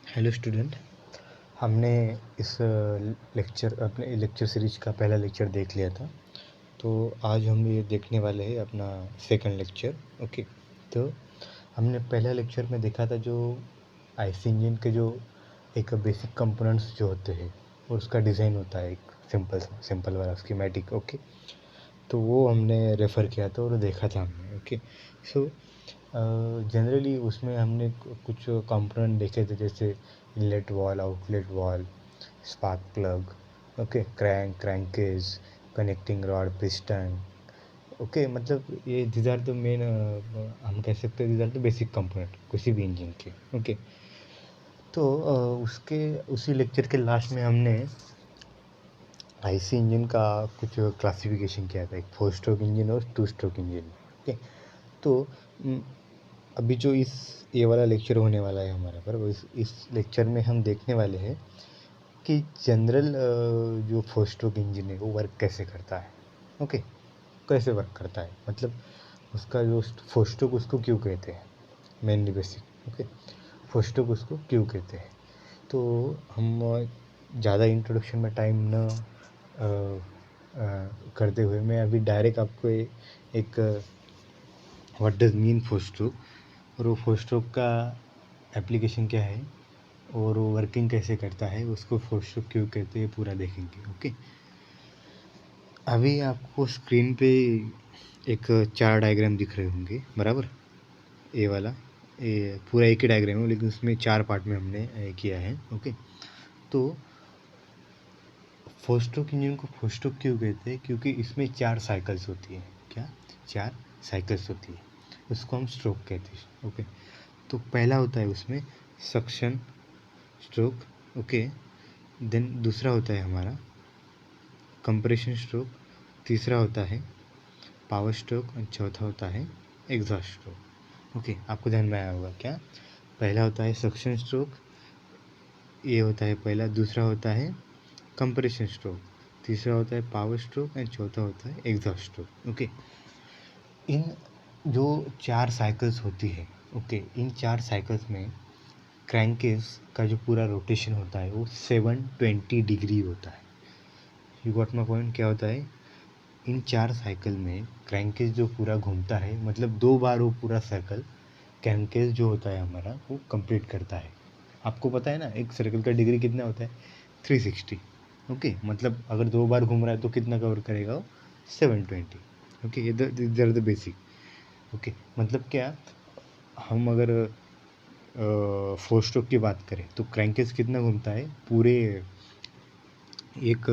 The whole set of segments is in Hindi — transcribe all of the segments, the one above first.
Hello student. हमने इस अपने लेक्चर सीरीज का पहला लेक्चर देख लिया था। तो आज हम ये देखने वाले हैं अपना सेकंड लेक्चर। ओके, तो हमने पहला लेक्चर में देखा था जो आईसी इंजन के जो एक बेसिक कंपोनेंट्स जो होते हैं और उसका डिज़ाइन होता है एक सिंपल वाला स्कीमेटिक। ओके, तो वो हमने रेफ़र किया था और देखा था हमने। ओके, सो जनरली उसमें हमने कुछ कंपोनेंट देखे थे, जैसे inlet valve, outlet wall, spark plug, okay, क्रैंकेज, connecting rod, piston. Okay, मतलब ये दीज आर द मेन, हम कह सकते हैं these are the basic component किसी भी इंजन के। ओके, तो उसके उसी लेक्चर के लास्ट में हमने आईसी इंजन का कुछ क्लासिफिकेशन किया था, एक 4 स्ट्रोक इंजन और 2 स्ट्रोक इंजन। ओके, तो अभी जो ये वाला लेक्चर होने वाला है हमारा पर, वो इस लेक्चर में हम देखने वाले हैं कि जनरल जो 4 स्ट्रोक इंजन है वो वर्क कैसे करता है। ओके, कैसे वर्क करता है, मतलब उसका जो 4 स्ट्रोक उसको क्यों कहते हैं, मेनली बेसिक। ओके, 4 स्ट्रोक उसको क्यों कहते हैं। तो हम ज़्यादा इंट्रोडक्शन में टाइम न करते हुए मैं अभी डायरेक्ट आपको एक व्हाट डज मीन 4 स्ट्रोक और वो 4 स्ट्रोक का एप्लीकेशन क्या है और वो वर्किंग कैसे करता है, उसको 4 स्ट्रोक क्यों कहते हैं, पूरा देखेंगे। ओके, अभी आपको स्क्रीन पे एक 4 डायग्राम दिख रहे होंगे, बराबर। ये वाला ये पूरा एक ही डायग्राम है, लेकिन उसमें 4 पार्ट में हमने किया है। ओके, तो 4 स्ट्रोक इंजन को 4 स्ट्रोक क्यों कहते हैं, क्योंकि इसमें 4 साइकिल्स होती है। क्या 4 साइकिल्स होती है, उसको हम स्ट्रोक कहते हैं। ओके, तो पहला होता है उसमें सक्शन स्ट्रोक। ओके, देन दूसरा होता है हमारा कंप्रेशन स्ट्रोक, तीसरा होता है पावर स्ट्रोक और चौथा होता है एग्जॉस्ट स्ट्रोक। ओके, आपको ध्यान में आया होगा क्या। पहला होता है सक्शन स्ट्रोक, ये होता है पहला। दूसरा होता है कंप्रेशन स्ट्रोक, तीसरा होता है पावर स्ट्रोक एंड चौथा होता है एग्जॉस्ट स्ट्रोक। ओके, इन जो 4 साइकिल्स होती है, ओके, इन 4 साइकिल्स में क्रैंकेस का जो पूरा रोटेशन होता है वो 720 डिग्री होता है। You got my point. क्या होता है, इन 4 साइकिल में क्रैंकेस जो पूरा घूमता है, मतलब 2 बार वो पूरा सर्कल क्रैंकेस जो होता है हमारा वो कंप्लीट करता है। आपको पता है ना, एक सर्कल का डिग्री कितना होता है, 360। ओके, मतलब अगर 2 बार घूम रहा है तो कितना कवर करेगा वो, 720। ओके, ये these are the basic. Okay, मतलब क्या, हम अगर 4 स्ट्रोक की बात करें तो क्रैंकेस कितना घूमता है, पूरे एक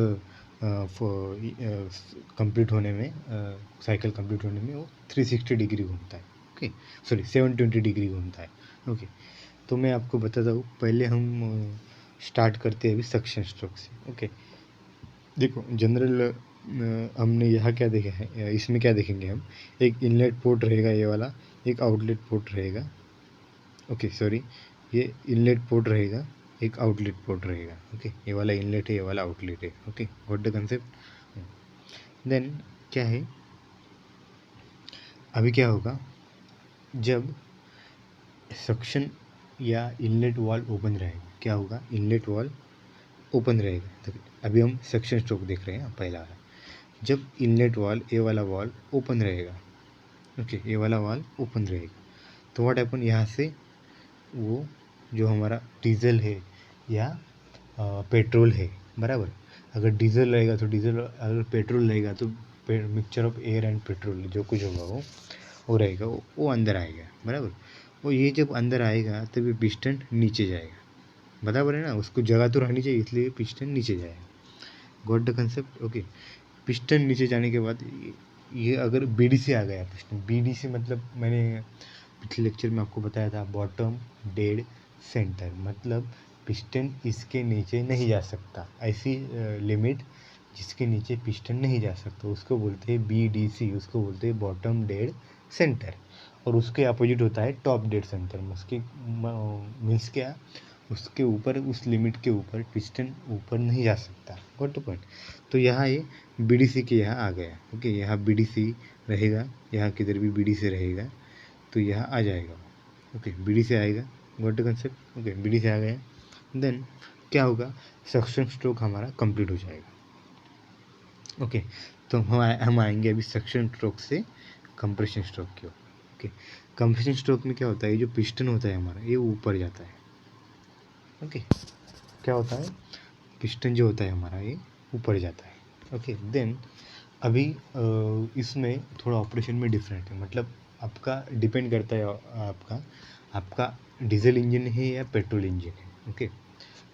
कंप्लीट होने में, साइकिल कंप्लीट होने में वो 360 डिग्री घूमता है। ओके, सॉरी 720 डिग्री घूमता है। ओके, तो मैं आपको बताता हूँ, पहले हम स्टार्ट करते हैं अभी सक्शन स्ट्रोक से। ओके, देखो जनरल हमने यहाँ क्या देखा है, इसमें क्या देखेंगे हम, एक इनलेट पोर्ट रहेगा ये वाला, एक आउटलेट पोर्ट रहेगा। ओके सॉरी, ये इनलेट पोर्ट रहेगा, एक आउटलेट पोर्ट रहेगा। ओके, ये वाला इनलेट है, ये वाला आउटलेट है। Okay, got the concept. Then क्या है, अभी क्या होगा, जब सक्शन या इनलेट वाल्व ओपन रहेगा, क्या होगा, इनलेट वाल्व ओपन रहेगा। तो अभी हम सक्शन स्ट्रोक देख रहे हैं पहला वाला। जब इनलेट वाल्व, ये वाला वाल्व ओपन रहेगा, ओके, ये वाला वाल्व ओपन रहेगा, तो व्हाट हैपन, यहाँ से वो जो हमारा डीजल है या पेट्रोल है, बराबर। अगर डीजल रहेगा तो डीजल, अगर पेट्रोल रहेगा तो mixture of air and petrol जो कुछ होगा वो रहेगा, वो अंदर आएगा, बराबर। वो ये जब अंदर आएगा तब ये पिस्टन नीचे जाएगा, बराबर है ना, उसको जगह तो रहनी चाहिए, इसलिए पिस्टन नीचे जाएगा। Got the concept. Okay, piston नीचे जाने के बाद ये अगर बीडी से आ गया पिस्टन, बीडी से मतलब मैंने पिछले लेक्चर में आपको बताया था, बॉटम डेड सेंटर, मतलब पिस्टन इसके नीचे नहीं जा सकता, ऐसी लिमिट जिसके नीचे पिस्टन नहीं जा सकता उसको बोलते हैं बीडीसी, उसको बोलते हैं बॉटम डेड सेंटर। और उसके अपोजिट होता है टॉप डेड सेंटर। उसके मीन्स क्या, उसके ऊपर, उस लिमिट के ऊपर पिस्टन ऊपर नहीं जा सकता। Got the point. तो यहाँ ये बीडीसी के यहाँ आ गया। ओके, यहाँ बीडीसी रहेगा, यहाँ किधर भी बीडीसी रहेगा तो यहाँ आ जाएगा। ओके, बीडी से आएगा, got the concept. Okay, BD से आ गया। देन क्या होगा, सक्शन स्ट्रोक हमारा कंप्लीट हो जाएगा। ओके, तो हम आएंगे अभी सक्शन स्ट्रोक से कंप्रेशन स्ट्रोक की ओर। ओके, कंप्रेशन स्ट्रोक में क्या होता है, जो पिस्टन होता है हमारा ये ऊपर जाता है। ओके, क्या होता है, पिस्टन जो होता है हमारा ये ऊपर जाता है। ओके, देन अभी इसमें थोड़ा ऑपरेशन में डिफरेंट है, मतलब आपका डिपेंड करता है आपका डीजल इंजन है या पेट्रोल इंजन है। ओके,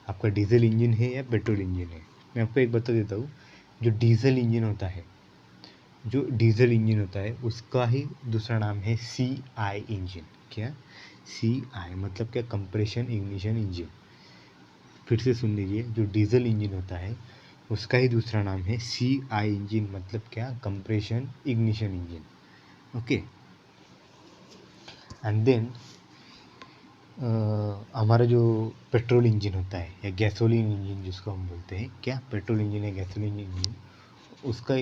आपका डीजल इंजन है या पेट्रोल इंजन है। मैं आपको एक बता देता हूँ, जो डीजल इंजन होता है उसका ही दूसरा नाम है CI इंजन। क्या, CI मतलब क्या, कंप्रेशन इग्निशन इंजन। फिर से सुन लीजिए, जो डीजल इंजन होता है उसका ही दूसरा नाम है CI इंजन, मतलब क्या, compression ignition engine. Okay, and then हमारा जो पेट्रोल इंजन होता है या गैसोलीन इंजन जिसको हम बोलते हैं, क्या, पेट्रोल इंजन या गैसोलीन इंजन, उसका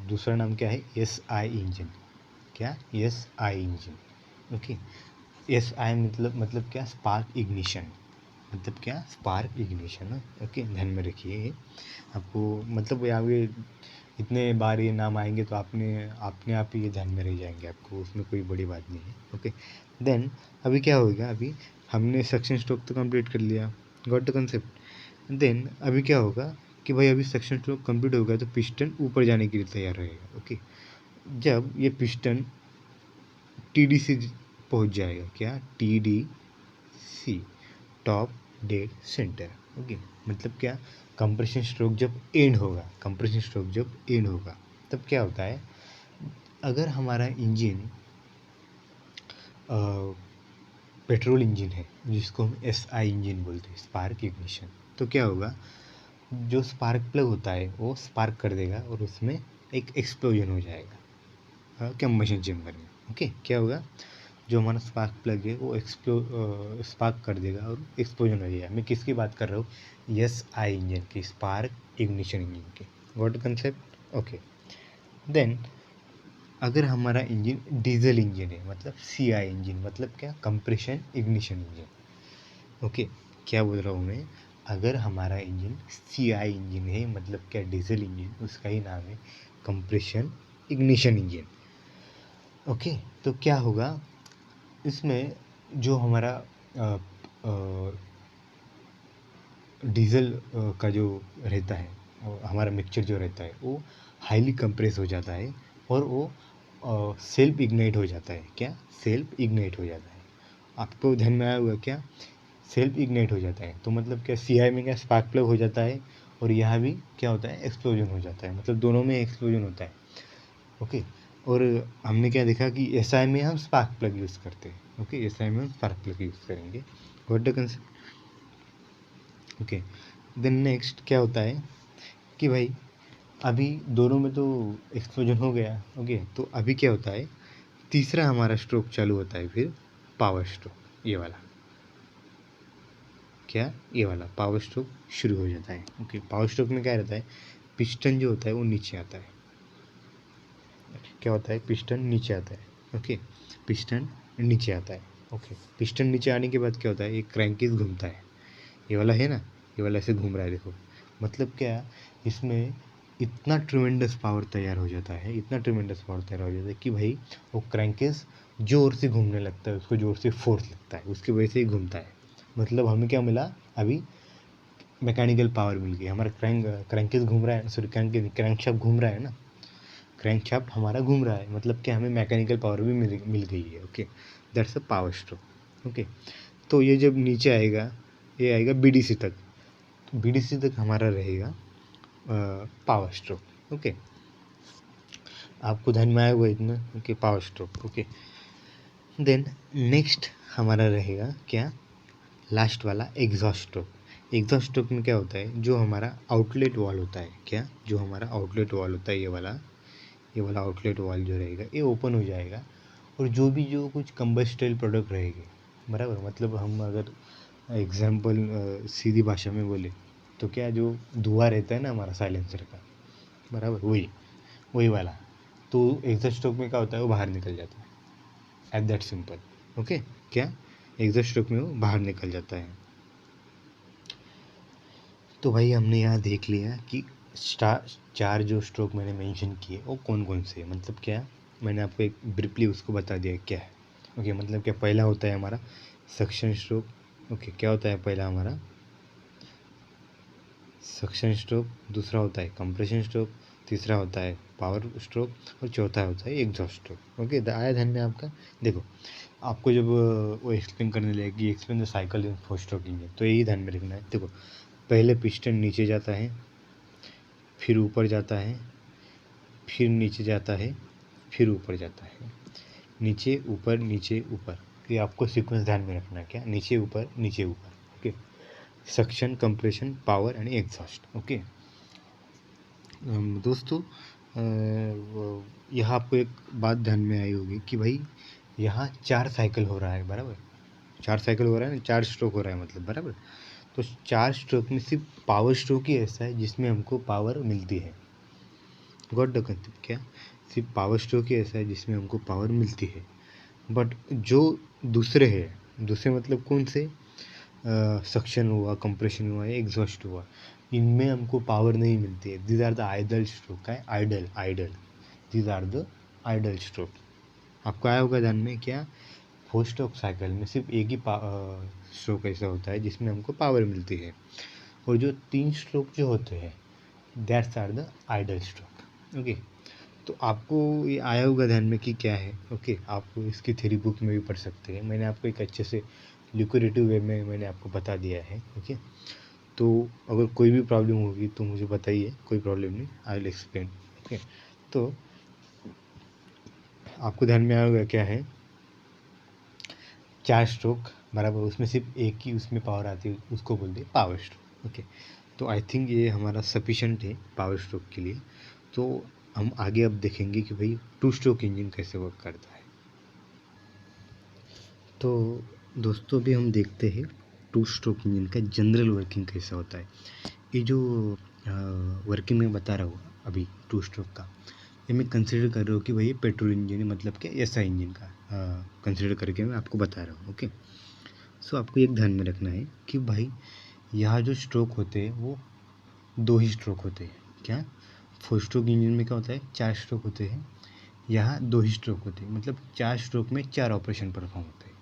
दूसरा नाम क्या है, SI इंजन। क्या, SI इंजन। ओके, SI मतलब क्या, स्पार्क इग्निशन, मतलब क्या, स्पार्क इग्निशन। ओके, ध्यान में रखिए ये आपको, मतलब आगे इतने बार ये नाम आएंगे तो आपने आप ही ये ध्यान में रह जाएंगे आपको, उसमें कोई बड़ी बात नहीं है। ओके, देन अभी क्या होगा, अभी हमने सक्शन स्ट्रोक तो कंप्लीट कर लिया, गॉट द कंसेप्ट। देन अभी क्या होगा कि भाई अभी सक्शन स्ट्रोक कंप्लीट हो गया तो पिस्टन ऊपर जाने के लिए तैयार रहेगा। ओके, जब ये पिस्टन TD से पहुंच जाएगा, क्या, TDC, top dead centre. Okay, मतलब क्या, कंप्रेशन स्ट्रोक जब एंड होगा तब क्या होता है, अगर हमारा इंजन पेट्रोल इंजन है जिसको हम SI इंजन बोलते हैं, स्पार्क इग्निशन, तो क्या होगा, जो स्पार्क प्लग होता है वो स्पार्क कर देगा और उसमें एक एक्सप्लोजन हो जाएगा कंबशन चेम्बर में। ओके, क्या होगा, जो हमारा स्पार्क प्लग है वो स्पार्क कर देगा और एक्सप्लोजन हो जाएगा। मैं किसकी बात कर रहा हूँ, SI इंजन की, स्पार्क इग्निशन इंजन की। Got concept. ओके, देन अगर हमारा इंजन डीजल इंजन है, मतलब CI इंजन, मतलब क्या, कंप्रेशन इग्निशन इंजन। ओके, क्या बोल रहा हूँ मैं, अगर हमारा इंजन CI इंजन है, मतलब क्या, डीजल इंजन, उसका ही नाम है कंप्रेशन इग्निशन इंजन। ओके, तो क्या होगा इसमें, जो हमारा डीजल का जो रहता है, हमारा मिक्सचर जो रहता है वो हाईली कंप्रेस हो जाता है और वो सेल्फ इग्नाइट हो जाता है। क्या, सेल्फ इग्नाइट हो जाता है। आपको ध्यान में आया हुआ क्या, सेल्फ इग्नाइट हो जाता है, तो मतलब क्या, CI में क्या, स्पार्क प्लग हो जाता है और यहाँ भी क्या होता है, एक्सप्लोजन हो जाता है, मतलब दोनों में एक्सप्लोजन होता है। ओके, और हमने क्या देखा कि SI में हम स्पार्क प्लग यूज़ करते हैं। ओके, SI में हम स्पार्क प्लग यूज़ करेंगे। What the concept. Okay, then next क्या होता है कि भाई अभी दोनों में तो एक्सप्लोजन हो गया। ओके, तो अभी क्या होता है, तीसरा हमारा स्ट्रोक चालू होता है, फिर पावर स्ट्रोक, ये वाला। क्या, ये वाला पावर स्ट्रोक शुरू हो जाता है। ओके, पावर स्ट्रोक में क्या रहता है, पिस्टन जो होता है वो नीचे आता है। क्या होता है, पिस्टन नीचे आता है। ओके, पिस्टन नीचे आता है। ओके, पिस्टन नीचे आने के बाद क्या होता है, एक क्रैंकेस घूमता है, ये वाला है ना, ये वाला ऐसे घूम रहा है, देखो, मतलब क्या, इसमें इतना ट्रिमेंडस पावर तैयार हो जाता है, इतना ट्रिमेंडस पावर तैयार हो जाता है कि भाई वो क्रैंकेस ज़ोर से घूमने लगता है, उसको ज़ोर से फोर्स लगता है, उसकी वजह से ही घूमता है। मतलब हमें क्या मिला, अभी मैकेनिकल पावर मिल गई, हमारा क्रैंकेस घूम रहा है, सॉरी क्रैंकशाफ्ट घूम रहा है ना, क्रैंकशाफ्ट हमारा घूम रहा है, मतलब कि हमें मैकेनिकल पावर भी मिल गई है। Okay, that's a power stroke. Okay, तो ये जब नीचे आएगा, ये आएगा BDC तक, तो BDC तक हमारा रहेगा पावर स्ट्रोक। ओके, आपको ध्यान में आया हुआ इतना। Okay, power stroke. Okay, then next हमारा रहेगा क्या, लास्ट वाला एग्जॉस्ट स्ट्रोक। एग्जॉस्ट स्ट्रोक में क्या होता है, जो हमारा आउटलेट वॉल होता है, क्या, जो हमारा आउटलेट वॉल होता है, ये वाला आउटलेट वॉल जो रहेगा ये ओपन हो जाएगा और जो कुछ कंबस्टेबल प्रोडक्ट रहेंगे, बराबर, मतलब हम अगर एग्जाम्पल सीधी भाषा में बोले तो क्या, जो धुआं रहता है ना हमारा साइलेंसर का, बराबर, वही वाला, तो एग्जॉस्ट स्ट्रोक में क्या होता है, वो बाहर निकल जाता है, एट दैट सिंपल। ओके, क्या, एग्जॉस्ट स्ट्रोक में वो बाहर निकल जाता है। तो भाई हमने यहाँ देख लिया कि चार जो स्ट्रोक मैंने मेंशन किए वो कौन कौन से हैं, मतलब क्या, मैंने आपको एक ब्रीफली उसको बता दिया क्या है। ओके, मतलब क्या, पहला होता है हमारा सक्शन स्ट्रोक। ओके, क्या होता है पहला हमारा सक्शन स्ट्रोक, दूसरा होता है कंप्रेशन स्ट्रोक, तीसरा होता है पावर स्ट्रोक और चौथा होता है एग्जॉस्ट स्ट्रोक। ओके, आया ध्यान में आपका। देखो, आपको जब वो एक्सप्लेन करने लगेगी, explain the cycle in 4 stroke engine, तो यही ध्यान में रखना है। देखो, पहले पिस्टन नीचे जाता है, फिर ऊपर जाता है, फिर नीचे जाता है, फिर ऊपर जाता है, नीचे ऊपर नीचे ऊपर। ये आपको सीक्वेंस ध्यान में रखना है, क्या, नीचे ऊपर नीचे ऊपर। Okay, suction, compression, power and exhaust. Okay दोस्तों, यहाँ आपको एक बात ध्यान में आई होगी कि भाई यहाँ 4 साइकिल हो रहा है, बराबर, 4 साइकिल हो रहा है ना, 4 स्ट्रोक हो रहा है मतलब, बराबर। तो 4 स्ट्रोक में सिर्फ पावर स्ट्रोक ही ऐसा है जिसमें हमको पावर मिलती है। गॉट द कंसेप्ट, क्या, सिर्फ पावर स्ट्रोक ही ऐसा है जिसमें हमको पावर मिलती है। बट जो दूसरे हैं, दूसरे मतलब कौन से, सक्शन हुआ, कंप्रेशन हुआ या एग्जॉस्ट हुआ, इनमें हमको पावर नहीं मिलती है। These are the idle stroke. का है idle, idle, these are the idle stroke. आपको आया होगा ध्यान में, क्या, 4 स्ट्रोक साइकिल में सिर्फ एक ही स्ट्रोक ऐसा होता है जिसमें हमको पावर मिलती है, और जो 3 स्ट्रोक जो होते हैं that's are the idle stroke. Okay, तो आपको ये आया होगा ध्यान में कि क्या है। ओके, आप इसकी थ्योरी बुक में भी पढ़ सकते हैं, मैंने आपको एक अच्छे से लिक्विडेटिव वे में मैंने आपको बता दिया है। ओके, तो अगर कोई भी प्रॉब्लम होगी तो मुझे बताइए, कोई प्रॉब्लम नहीं, आई विल एक्सप्लेन। ओके, तो आपको ध्यान में आया होगा क्या है, 4 स्ट्रोक, बराबर, उसमें सिर्फ एक ही उसमें पावर आती है, उसको बोलते हैं पावर स्ट्रोक। ओके, तो आई थिंक ये हमारा सफिशेंट है पावर स्ट्रोक के लिए। तो हम आगे अब देखेंगे कि भाई 2 स्ट्रोक इंजन कैसे वर्क करता है। तो दोस्तों, अभी हम देखते हैं 2 स्ट्रोक इंजन का जनरल वर्किंग कैसा होता है। ये जो वर्किंग मैं बता रहा हूँ अभी 2 स्ट्रोक का, ये मैं कंसिडर कर रहा हूँ कि भाई पेट्रोल इंजन है, मतलब क्या, एसआई इंजन का कंसिडर करके मैं आपको बता रहा हूँ। ओके, सो आपको एक ध्यान में रखना है कि भाई यहाँ जो स्ट्रोक होते हैं वो 2 ही स्ट्रोक होते हैं। क्या, 4 स्ट्रोक इंजन में क्या होता है, 4 स्ट्रोक होते हैं, यहाँ 2 ही स्ट्रोक होते हैं, मतलब 4 स्ट्रोक में 4 ऑपरेशन परफॉर्म होते हैं।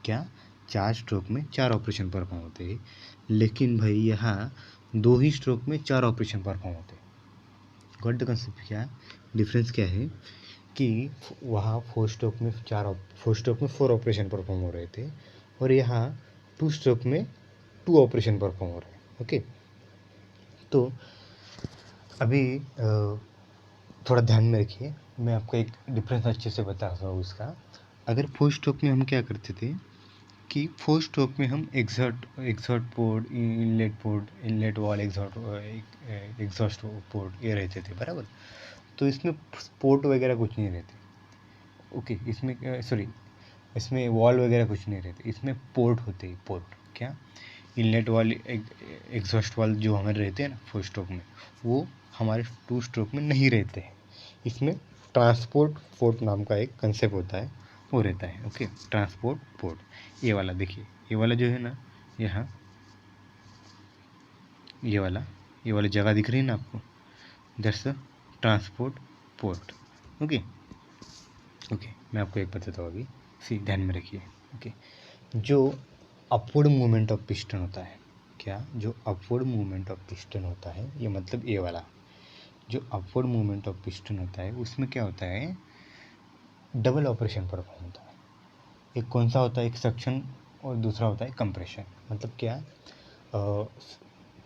क्या, 4 स्ट्रोक में 4 ऑपरेशन परफॉर्म होते हैं, लेकिन भाई यहाँ 2 ही स्ट्रोक में 4 ऑपरेशन परफॉर्म होते हैं। गॉट द कंसेप्ट, क्या डिफरेंस क्या है कि वहाँ 4 स्ट्रोक में 4 ऑपरेशन परफॉर्म हो रहे थे, और यहाँ 2 स्ट्रोक में 2 ऑपरेशन परफॉर्म हो रहे हैं। ओके, तो अभी थोड़ा ध्यान में रखिए, मैं आपको एक डिफरेंस अच्छे से बताता हूँ इसका। अगर 4 स्ट्रोक में हम क्या करते थे कि 4 स्ट्रोक में हम exhaust port, inlet valve, exhaust port ये रहते थे, बराबर। तो इसमें पोर्ट वगैरह कुछ नहीं रहते। ओके, इसमें सॉरी, इसमें वॉल वगैरह कुछ नहीं रहते, इसमें पोर्ट होते हैं, पोर्ट। क्या, इनलेट वाल, एग्जॉस्ट वाल जो हमारे रहते हैं ना 4 स्ट्रोक में, वो हमारे 2 स्ट्रोक में नहीं रहते हैं। इसमें ट्रांसपोर्ट पोर्ट नाम का एक कंसेप्ट होता है, वो रहता है। ओके, ट्रांसपोर्ट पोर्ट, ये वाला देखिए, ये वाला जो है ना, यहाँ ये वाला जगह दिख रही है ना आपको, that's the transport port. Okay, okay, मैं आपको एक बताता हूँ अभी, सी ध्यान में रखिए। ओके, जो अपवर्ड मूवमेंट ऑफ पिस्टन होता है, क्या, जो अपवर्ड मूवमेंट ऑफ पिस्टन होता है, ये मतलब ये वाला जो अपवर्ड मूवमेंट ऑफ पिस्टन होता है, उसमें क्या होता है, डबल ऑपरेशन परफॉर्म होता है। एक कौन सा होता है, एक सक्शन और दूसरा होता है कंप्रेशन। मतलब क्या,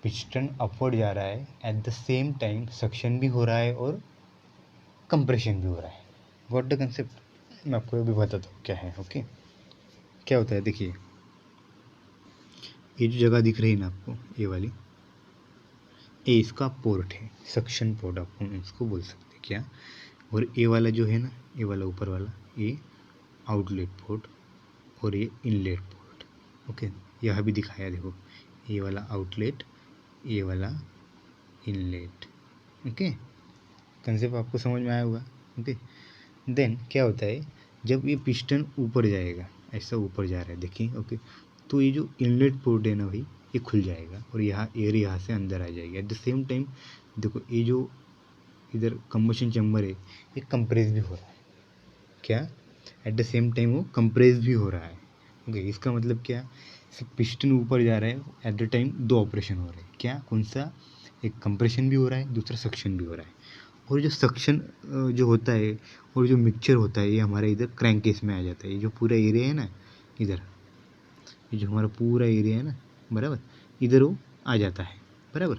पिस्टन अपवर्ड जा रहा है, at the same time suction भी हो रहा है और कंप्रेशन भी हो रहा है। व्हाट द कंसेप्ट, मैं आपको अभी बताता हूँ क्या है। ओके, क्या होता है, देखिए, ये जो जगह दिख रही है ना आपको, ये वाली, ये इसका पोर्ट है, सक्शन पोर्ट आप इसको बोल सकते हैं, क्या। और ये वाला जो है ना, ये वाला ऊपर वाला, ये आउटलेट पोर्ट और ये इनलेट पोर्ट। ओके, यह भी दिखाया, देखो, ये वाला आउटलेट, ये वाला इनलेट। ओके, कंसेप्ट आपको समझ में आया होगा। ओके, देन क्या होता है, जब ये पिस्टन ऊपर जाएगा, ऐसा ऊपर जा रहा है, देखिए। ओके, तो ये जो इनलेट पोर्ट है ना भाई, ये खुल जाएगा और यहाँ एयर यहाँ से अंदर आ जाएगी। एट द सेम टाइम देखो ये जो इधर कंबशन चैम्बर है ये कंप्रेस भी हो रहा है। क्या? एट द सेम टाइम वो कंप्रेस भी हो रहा है। ओके, इसका मतलब क्या? सिर्फ पिस्टन ऊपर जा रहा है, एट द टाइम दो ऑपरेशन हो रहे हैं। क्या? कौन सा? एक कंप्रेशन भी हो रहा है, दूसरा सक्शन भी हो रहा है। और जो सक्शन जो होता है और जो मिक्सचर होता है ये हमारे इधर क्रैंक केस में आ जाता है। ये जो पूरा एरिया है ना इधर, ये जो हमारा पूरा एरिया है ना, बराबर, इधर वो आ जाता है, बराबर।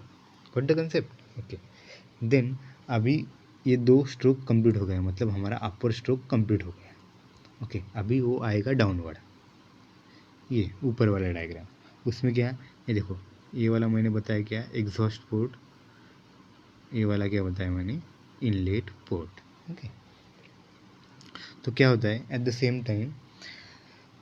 Got the concept? Okay, then अभी ये दो स्ट्रोक कंप्लीट हो गए, मतलब हमारा अपर स्ट्रोक कंप्लीट हो गया। ओके, अभी वो आएगा डाउनवर्ड, ये ऊपर वाला डायग्राम। उसमें क्या है, ये देखो, ये वाला मैंने बताया क्या, एग्जॉस्ट पोर्ट। ये वाला क्या बताया मैंने, इनलेट पोर्ट। ओके, तो क्या होता है एट द सेम टाइम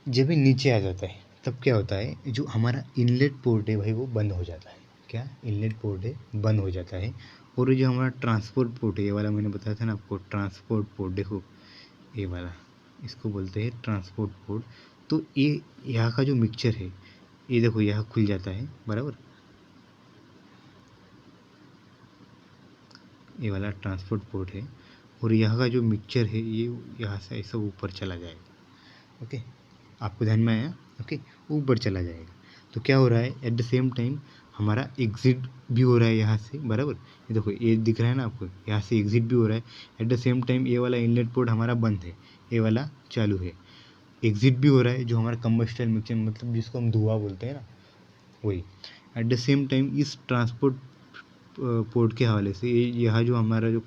जब ये नीचे आ जाता है तब क्या होता है, जो हमारा इनलेट पोर्ट है भाई वो बंद हो जाता है। क्या? इनलेट पोर्ट है बंद हो जाता है। और जो हमारा ट्रांसपोर्ट पोर्ट है, ये वाला मैंने बताया था ना आपको, ट्रांसपोर्ट पोर्ट, देखो ये वाला, इसको बोलते हैं ट्रांसपोर्ट पोर्ट। तो ये यहाँ का जो मिक्सचर है ये देखो यहाँ खुल जाता है, बराबर। ये वाला ट्रांसपोर्ट पोर्ट है और यहाँ का जो मिक्सचर है ये यहाँ से ऐसा ऊपर चला जाएगा। ओके, आपको ध्यान में आया? ओके, ऊपर चला जाएगा। तो क्या हो रहा है, एट द सेम टाइम हमारा एग्जिट भी हो रहा है यहाँ से, बराबर। ये देखो ये दिख रहा है ना आपको, यहाँ से एग्जिट भी हो रहा है। एट द सेम टाइम ये वाला इनलेट पोर्ट हमारा बंद है, ये वाला चालू है। एग्जिट भी हो रहा है जो हमारा कंबस्टल मिक्सचर, मतलब जिसको हम धुआं बोलते हैं ना, वही। एट द सेम टाइम इस ट्रांसपोर्ट पोर्ट के हवाले से ये यहाँ जो हमारा जो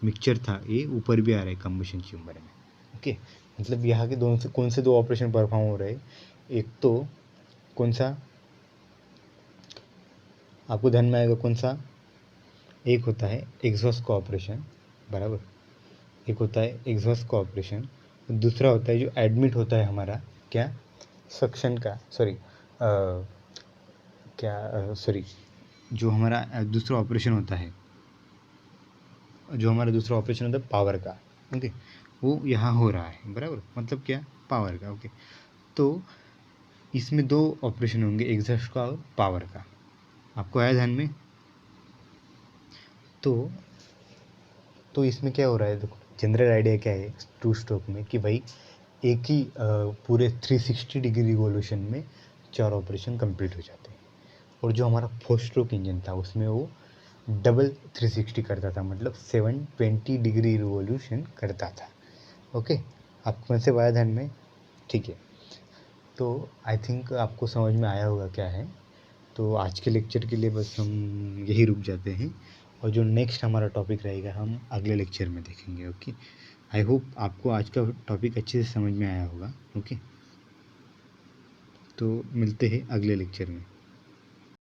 मिक्सचर था ये ऊपर भी आ रहा है कंबशन चेम्बर में। ओके, मतलब यहाँ के दोनों से कौन से दो ऑपरेशन परफॉर्म हो रहे हैं, एक तो कौन सा आपको ध्यान में आएगा, कौन सा? एक होता है एग्जॉस्ट का ऑपरेशन, बराबर। एक होता है एग्जॉस्ट का ऑपरेशन, दूसरा होता है जो एडमिट होता है हमारा, क्या? सक्शन का, सॉरी क्या, सॉरी, जो हमारा दूसरा ऑपरेशन होता है, जो हमारा दूसरा ऑपरेशन होता है पावर का। ओके, वो यहाँ हो रहा है, बराबर। मतलब क्या? पावर का। ओके, तो इसमें दो ऑपरेशन होंगे, एग्जॉस्ट का और पावर का। आपको आया ध्यान में? तो इसमें क्या हो रहा है, देखो जनरल आइडिया क्या है टू स्ट्रोक में, कि भाई एक ही पूरे 360 डिग्री रिवॉल्यूशन में 4 ऑपरेशन कंप्लीट हो जाते हैं। और जो हमारा 4 स्ट्रोक इंजन था उसमें वो डबल 360 करता था, मतलब 720 डिग्री रिवॉल्यूशन करता था। ओके, आपको कौन से आया ध्यान में? ठीक है, तो आई थिंक आपको समझ में आया होगा क्या है। तो आज के लेक्चर के लिए बस हम यही रुक जाते हैं, और जो नेक्स्ट हमारा टॉपिक रहेगा हम अगले लेक्चर में देखेंगे। ओके, आई होप आपको आज का टॉपिक अच्छे से समझ में आया होगा। ओके, तो मिलते हैं अगले लेक्चर में।